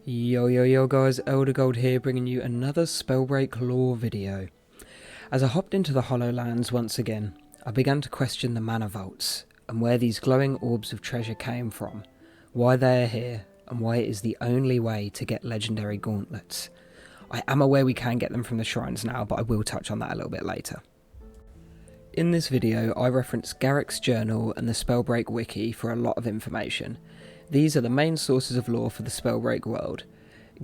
Yo guys, Eldegold here, bringing you another Spellbreak Lore video. As I hopped into the Hollowlands once again, I began to question the mana vaults, and where these glowing orbs of treasure came from, why they are here, and why it is the only way to get legendary gauntlets. I am aware we can get them from the shrines now, but I will touch on that a little bit later. In this video, I reference Garrick's journal and the Spellbreak wiki for a lot of information. These are the main sources of lore for the Spellbreak world.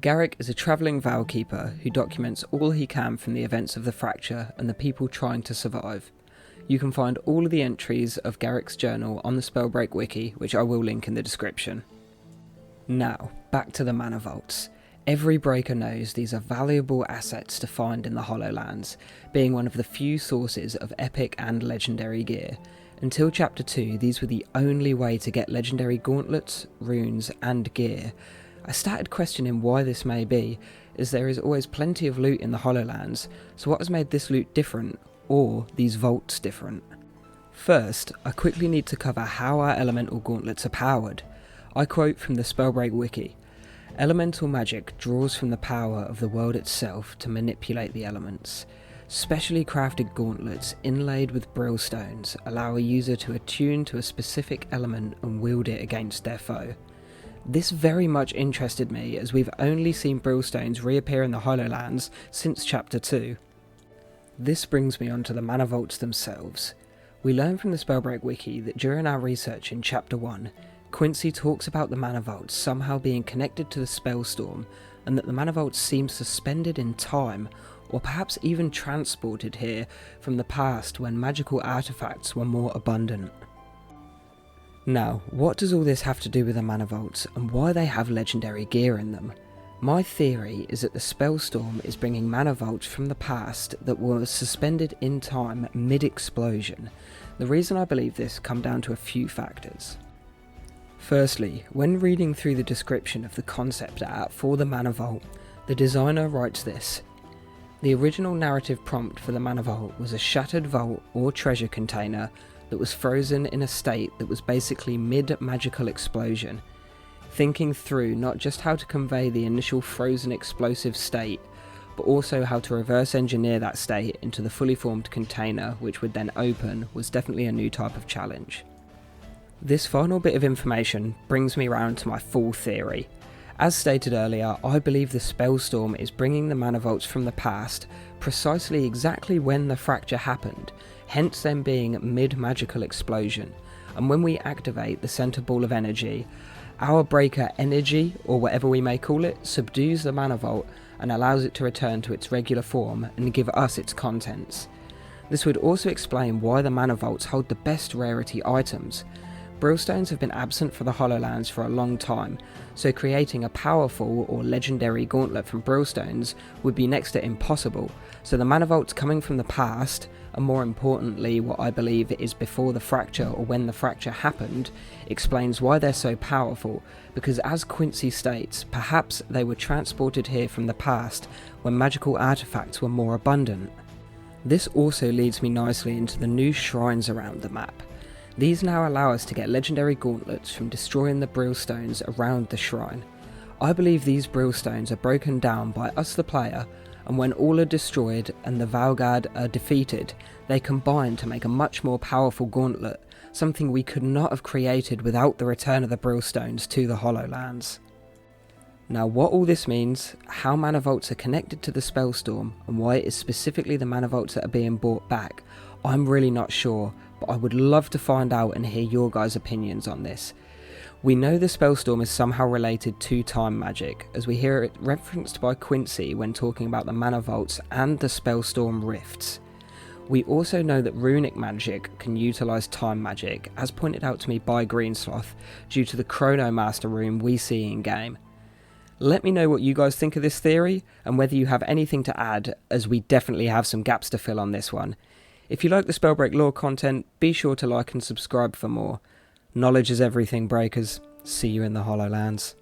Garrick is a travelling Vow-keeper who documents all he can from the events of the Fracture and the people trying to survive. You can find all of the entries of Garrick's journal on the Spellbreak wiki, which I will link in the description. Now, back to the mana vaults. Every breaker knows these are valuable assets to find in the Hollowlands, being one of the few sources of epic and legendary gear. Until Chapter 2, these were the only way to get legendary gauntlets, runes and gear. I started questioning why this may be, as there is always plenty of loot in the Hollowlands, so what has made this loot different, or these vaults different? First, I quickly need to cover how our elemental gauntlets are powered. I quote from the Spellbreak wiki: "Elemental magic draws from the power of the world itself to manipulate the elements. Specially crafted gauntlets inlaid with brillstones allow a user to attune to a specific element and wield it against their foe." This very much interested me, as we've only seen brillstones reappear in the Hollowlands since Chapter 2. This brings me on to the mana vaults themselves. We learn from the Spellbreak wiki that during our research in Chapter 1, Quincy talks about the mana vaults somehow being connected to the spellstorm, and that the mana vaults seem suspended in time, or perhaps even transported here from the past when magical artifacts were more abundant. Now, what does all this have to do with the mana vaults, and why they have legendary gear in them? My theory is that the spellstorm is bringing mana vaults from the past that were suspended in time mid-explosion. The reason I believe this comes down to a few factors. Firstly, when reading through the description of the concept art for the mana vault, the designer writes this: "The original narrative prompt for the mana vault was a shattered vault or treasure container that was frozen in a state that was basically mid-magical explosion. Thinking through not just how to convey the initial frozen explosive state, but also how to reverse engineer that state into the fully formed container which would then open was definitely a new type of challenge." This final bit of information brings me round to my full theory. As stated earlier, I believe the spellstorm is bringing the mana vaults from the past precisely exactly when the fracture happened, hence them being mid-magical explosion, and when we activate the centre ball of energy, our breaker energy, or whatever we may call it, subdues the mana vault and allows it to return to its regular form and give us its contents. This would also explain why the mana vaults hold the best rarity items. Brillstones have been absent for the Hollowlands for a long time, so creating a powerful or legendary gauntlet from brillstones would be next to impossible, so the mana vaults coming from the past, and more importantly what I believe is before the fracture or when the fracture happened, explains why they're so powerful, because as Quincy states, perhaps they were transported here from the past when magical artifacts were more abundant. This also leads me nicely into the new shrines around the map. These now allow us to get legendary gauntlets from destroying the brillstones around the shrine. I believe these brillstones are broken down by us the player, and when all are destroyed and the Valgard are defeated, they combine to make a much more powerful gauntlet, something we could not have created without the return of the brillstones to the Hollowlands. Now, what all this means, how mana vaults are connected to the spellstorm, and why it is specifically the mana vaults that are being brought back, I'm really not sure, but I would love to find out and hear your guys' opinions on this. We know the spellstorm is somehow related to time magic, as we hear it referenced by Quincy when talking about the mana vaults and the spellstorm rifts. We also know that runic magic can utilise time magic, as pointed out to me by Greensloth, due to the Chronomaster rune we see in game. Let me know what you guys think of this theory, and whether you have anything to add, as we definitely have some gaps to fill on this one. If you like the Spellbreak Lore content, be sure to like and subscribe for more. Knowledge is everything, breakers. See you in the Hollowlands.